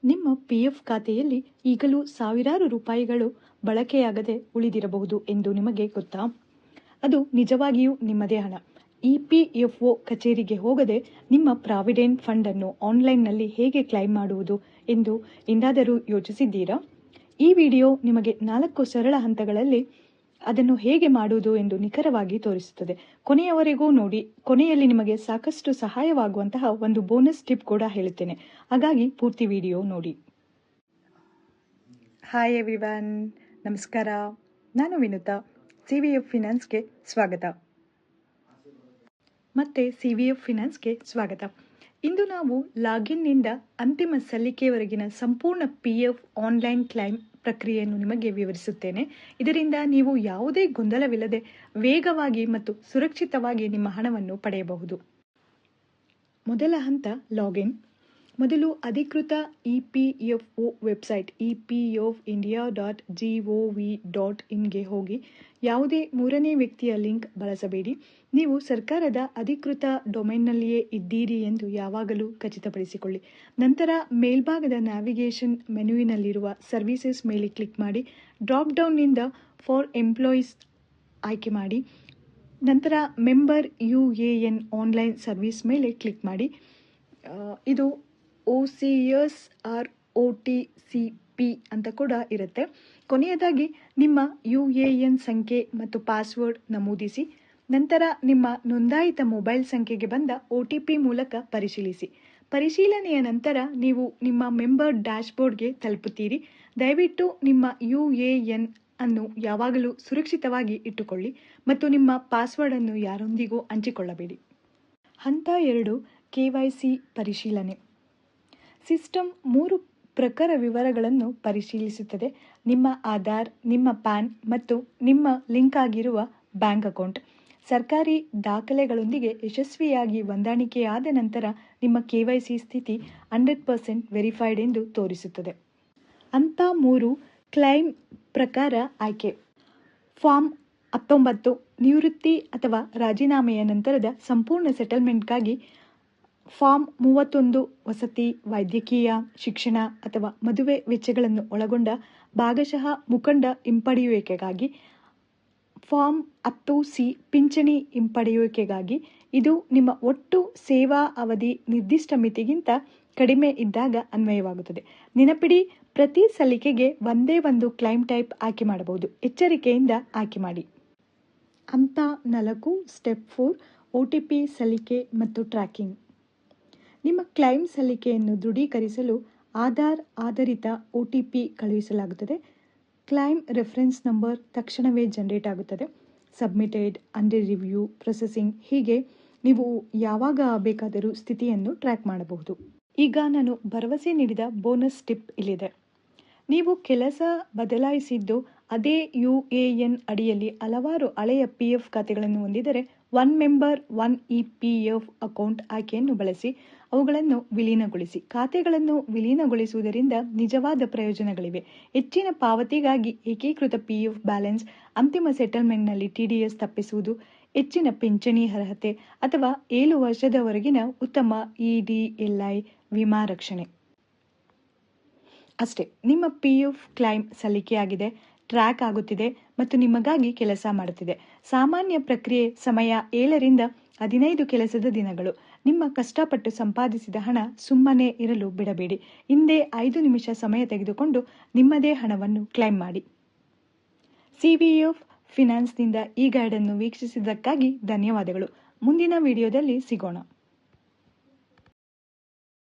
ನಿಮ್ಮ PF ಖಾತೆಯಲ್ಲಿ ಈಗಲೂ ಸಾವಿರಾರು ರೂಪಾಯಿಗಳು ಬಳಕೆಯಾಗದೆ ಉಳಿದಿರಬಹುದು ಎಂದು ನಿಮಗೆ ಗೊತ್ತಾ? ಅದು ನಿಜವಾಗಿಯೂ ನಿಮ್ಮದೇ ಹಣ. EPFO ಕಚೇರಿಗೆ ಹೋಗದೆ ನಿಮ್ಮ ಪ್ರಾವಿಡೆಂಟ್ ಫಂಡ್ ಅನ್ನು ಆನ್ಲೈನ್ನಲ್ಲಿ ಹೇಗೆ ಕ್ಲೈಮ್ ಮಾಡುವುದು ಎಂದು ಎಂದಾದರೂ ಯೋಚಿಸಿದ್ದೀರಾ? ಈ ವಿಡಿಯೋ ನಿಮಗೆ 4 ಸರಳ ಹಂತಗಳಲ್ಲಿ ಅದನ್ನು ಹೇಗೆ ಮಾಡುವುದು ಎಂದು ನಿಖರವಾಗಿ ತೋರಿಸುತ್ತದೆ. ಕೊನೆಯವರೆಗೂ ನೋಡಿ. ಕೊನೆಯಲ್ಲಿ ನಿಮಗೆ ಸಾಕಷ್ಟು ಸಹಾಯವಾಗುವಂತಹ ಒಂದು ಬೋನಸ್ ಟಿಪ್ ಕೂಡ ಹೇಳುತ್ತೇನೆ. ಹಾಗಾಗಿ ಪೂರ್ತಿ ವಿಡಿಯೋ ನೋಡಿ. ಹಾಯ್ ಎವ್ರಿವನ್, ನಮಸ್ಕಾರ. ನಾನು ವಿನುತಾ. CVF ಫಿನಾನ್ಸ್ಗೆ ಸ್ವಾಗತ. ಮತ್ತೆ CVF ಫಿನಾನ್ಸ್ಗೆ ಸ್ವಾಗತ. ಇಂದು ನಾವು ಲಾಗಿನ್ನಿಂದ ಅಂತಿಮ ಸಲ್ಲಿಕೆಯವರೆಗಿನ ಸಂಪೂರ್ಣ PF ಆನ್ಲೈನ್ ಕ್ಲೈಮ್ ಪ್ರಕ್ರಿಯೆಯನ್ನು ನಿಮಗೆ ವಿವರಿಸುತ್ತೇನೆ. ಇದರಿಂದ ನೀವು ಯಾವುದೇ ಗೊಂದಲವಿಲ್ಲದೆ ವೇಗವಾಗಿ ಮತ್ತು ಸುರಕ್ಷಿತವಾಗಿ ನಿಮ್ಮ ಹಣವನ್ನು ಪಡೆಯಬಹುದು. ಮೊದಲ ಹಂತ ಲಾಗಿನ್. ಮೊದಲು ಅಧಿಕೃತ EPFO ವೆಬ್ಸೈಟ್ epfindia.gov.in ಹೋಗಿ. ಯಾವುದೇ ಮೂರನೇ ವ್ಯಕ್ತಿಯ ಲಿಂಕ್ ಬಳಸಬೇಡಿ. ನೀವು ಸರ್ಕಾರದ ಅಧಿಕೃತ ಡೊಮೇನ್ನಲ್ಲಿಯೇ ಇದ್ದೀರಿ ಎಂದು ಯಾವಾಗಲೂ ಖಚಿತಪಡಿಸಿಕೊಳ್ಳಿ. ನಂತರ ಮೇಲ್ಭಾಗದ ನ್ಯಾವಿಗೇಷನ್ ಮೆನುವಿನಲ್ಲಿರುವ ಸರ್ವಿಸಸ್ ಮೇಲೆ ಕ್ಲಿಕ್ ಮಾಡಿ. ಡ್ರಾಪ್ ಡೌನ್ನಿಂದ ಫಾರ್ ಎಂಪ್ಲಾಯೀಸ್ ಆಯ್ಕೆ ಮಾಡಿ. ನಂತರ ಮೆಂಬರ್ UAN ಆನ್ಲೈನ್ ಸರ್ವಿಸ್ ಮೇಲೆ ಕ್ಲಿಕ್ ಮಾಡಿ. ಇದು OCS or OTCP ಅಂತ ಕೂಡ ಇರುತ್ತೆ. ಕೊನೆಯದಾಗಿ ನಿಮ್ಮ UAN ಸಂಖ್ಯೆ ಮತ್ತು ಪಾಸ್ವರ್ಡ್ ನಮೂದಿಸಿ. ನಂತರ ನಿಮ್ಮ ನೋಂದಾಯಿತ ಮೊಬೈಲ್ ಸಂಖ್ಯೆಗೆ ಬಂದ OTP ಮೂಲಕ ಪರಿಶೀಲಿಸಿ. ಪರಿಶೀಲನೆಯ ನಂತರ ನೀವು ನಿಮ್ಮ ಮೆಂಬರ್ ಡ್ಯಾಶ್ಬೋರ್ಡ್ಗೆ ತಲುಪುತ್ತೀರಿ. ದಯವಿಟ್ಟು ನಿಮ್ಮ UAN ಅನ್ನು ಯಾವಾಗಲೂ ಸುರಕ್ಷಿತವಾಗಿ ಇಟ್ಟುಕೊಳ್ಳಿ ಮತ್ತು ನಿಮ್ಮ ಪಾಸ್ವರ್ಡ್ ಅನ್ನು ಯಾರೊಂದಿಗೂ ಹಂಚಿಕೊಳ್ಳಬೇಡಿ. ಹಂತ 2 KYC ಪರಿಶೀಲನೆ. ಸಿಸ್ಟಮ್ 3 ಪ್ರಖರ ವಿವರಗಳನ್ನು ಪರಿಶೀಲಿಸುತ್ತದೆ: ನಿಮ್ಮ ಆಧಾರ್, ನಿಮ್ಮ ಪ್ಯಾನ್ ಮತ್ತು ನಿಮ್ಮ ಲಿಂಕ್ ಆಗಿರುವ ಬ್ಯಾಂಕ್ ಅಕೌಂಟ್. ಸರ್ಕಾರಿ ದಾಖಲೆಗಳೊಂದಿಗೆ ಯಶಸ್ವಿಯಾಗಿ ಹೊಂದಾಣಿಕೆಯಾದ ನಂತರ ನಿಮ್ಮ KYC ಸ್ಥಿತಿ 100% ವೆರಿಫೈಡ್ ಎಂದು ತೋರಿಸುತ್ತದೆ. ಹಂತ 3 ಕ್ಲೈಮ್ ಪ್ರಕಾರ ಆಯ್ಕೆ. ಫಾರ್ಮ್ 19 ನಿವೃತ್ತಿ ಅಥವಾ ರಾಜೀನಾಮೆಯ ನಂತರದ ಸಂಪೂರ್ಣ ಸೆಟಲ್ಮೆಂಟ್ಗಾಗಿ. ಫಾರ್ಮ್ 31 ವಸತಿ, ವೈದ್ಯಕೀಯ, ಶಿಕ್ಷಣ ಅಥವಾ ಮದುವೆ ವೆಚ್ಚಗಳನ್ನು ಒಳಗೊಂಡ ಭಾಗಶಃ ಮುಖಂಡ ಹಿಂಪಡೆಯುವಿಕೆಗಾಗಿ. ಫಾರ್ಮ್ 10C ಪಿಂಚಣಿ ಹಿಂಪಡೆಯುವಿಕೆಗಾಗಿ. ಇದು ನಿಮ್ಮ ಒಟ್ಟು ಸೇವಾ ಅವಧಿ ನಿರ್ದಿಷ್ಟ ಮಿತಿಗಿಂತ ಕಡಿಮೆ ಇದ್ದಾಗ ಅನ್ವಯವಾಗುತ್ತದೆ. ನೆನಪಿಡಿ, ಪ್ರತಿ ಸಲ್ಲಿಕೆಗೆ ಒಂದೇ ಒಂದು ಕ್ಲೈಮ್ ಟೈಪ್ ಆಯ್ಕೆ ಮಾಡಬಹುದು. ಎಚ್ಚರಿಕೆಯಿಂದ ಆಯ್ಕೆ ಮಾಡಿ. ಹಂತ 4 ಸ್ಟೆಪ್ 4 OTP ಸಲ್ಲಿಕೆ ಮತ್ತು ಟ್ರ್ಯಾಕಿಂಗ್. ನಿಮ್ಮ ಕ್ಲೈಮ್ ಸಲ್ಲಿಕೆಯನ್ನು ದೃಢೀಕರಿಸಲು ಆಧಾರ್ ಆಧಾರಿತ OTP ಕಳುಹಿಸಲಾಗುತ್ತದೆ. ಕ್ಲೈಮ್ ರೆಫರೆನ್ಸ್ ನಂಬರ್ ತಕ್ಷಣವೇ ಜನರೇಟ್ ಆಗುತ್ತದೆ. ಸಬ್ಮಿಟೆಡ್, ಅಂಡರ್ ರಿವ್ಯೂ, ಪ್ರೊಸೆಸಿಂಗ್ ಹೀಗೆ ನೀವು ಯಾವಾಗ ಬೇಕಾದರೂ ಸ್ಥಿತಿಯನ್ನು ಟ್ರ್ಯಾಕ್ ಮಾಡಬಹುದು. ಈಗ ನಾನು ಭರವಸೆ ನೀಡಿದ ಬೋನಸ್ ಟಿಪ್ ಇಲ್ಲಿದೆ. ನೀವು ಕೆಲಸ ಬದಲಾಯಿಸಿದ್ದು ಅದೇ UAN ಅಡಿಯಲ್ಲಿ ಹಲವಾರು ಹಳೆಯ PF ಖಾತೆಗಳನ್ನು ಹೊಂದಿದರೆ one member one EPF account ಆಯ್ಕೆಯನ್ನು ಬಳಸಿ ಅವುಗಳನ್ನು ವಿಲೀನಗೊಳಿಸಿ. ಖಾತೆಗಳನ್ನು ವಿಲೀನಗೊಳಿಸುವುದರಿಂದ ನಿಜವಾದ ಪ್ರಯೋಜನಗಳಿವೆ. ಹೆಚ್ಚಿನ ಪಾವತಿಗಾಗಿ ಏಕೀಕೃತ PF ಬ್ಯಾಲೆನ್ಸ್, ಅಂತಿಮ ಸೆಟಲ್ಮೆಂಟ್ನಲ್ಲಿ TDS ತಪ್ಪಿಸುವುದು, ಹೆಚ್ಚಿನ ಪಿಂಚಣಿ ಅರ್ಹತೆ ಅಥವಾ 7 ವರ್ಷದವರೆಗಿನ ಉತ್ತಮ EDLI ವಿಮಾ ರಕ್ಷಣೆ. ಅಷ್ಟೇ, ನಿಮ್ಮ PF ಕ್ಲೈಮ್ ಸಲ್ಲಿಕೆಯಾಗಿದೆ, ಟ್ರ್ಯಾಕ್ ಆಗುತ್ತಿದೆ ಮತ್ತು ನಿಮಗಾಗಿ ಕೆಲಸ ಮಾಡುತ್ತಿದೆ. ಸಾಮಾನ್ಯ ಪ್ರಕ್ರಿಯೆ ಸಮಯ 7 ರಿಂದ 15 ಕೆಲಸದ ದಿನಗಳು. ನಿಮ್ಮ ಕಷ್ಟಪಟ್ಟು ಸಂಪಾದಿಸಿದ ಹಣ ಸುಮ್ಮನೆ ಇರಲು ಬಿಡಬೇಡಿ. ಹಿಂದೆ 5 ನಿಮಿಷ ಸಮಯ ತೆಗೆದುಕೊಂಡು ನಿಮ್ಮದೇ ಹಣವನ್ನು ಕ್ಲೈಮ್ ಮಾಡಿ. CVF ಫಿನಾನ್ಸ್ನಿಂದ ಈ ಗೈಡನ್ನು ವೀಕ್ಷಿಸಿದ್ದಕ್ಕಾಗಿ ಧನ್ಯವಾದಗಳು. ಮುಂದಿನ ವಿಡಿಯೋದಲ್ಲಿ ಸಿಗೋಣ.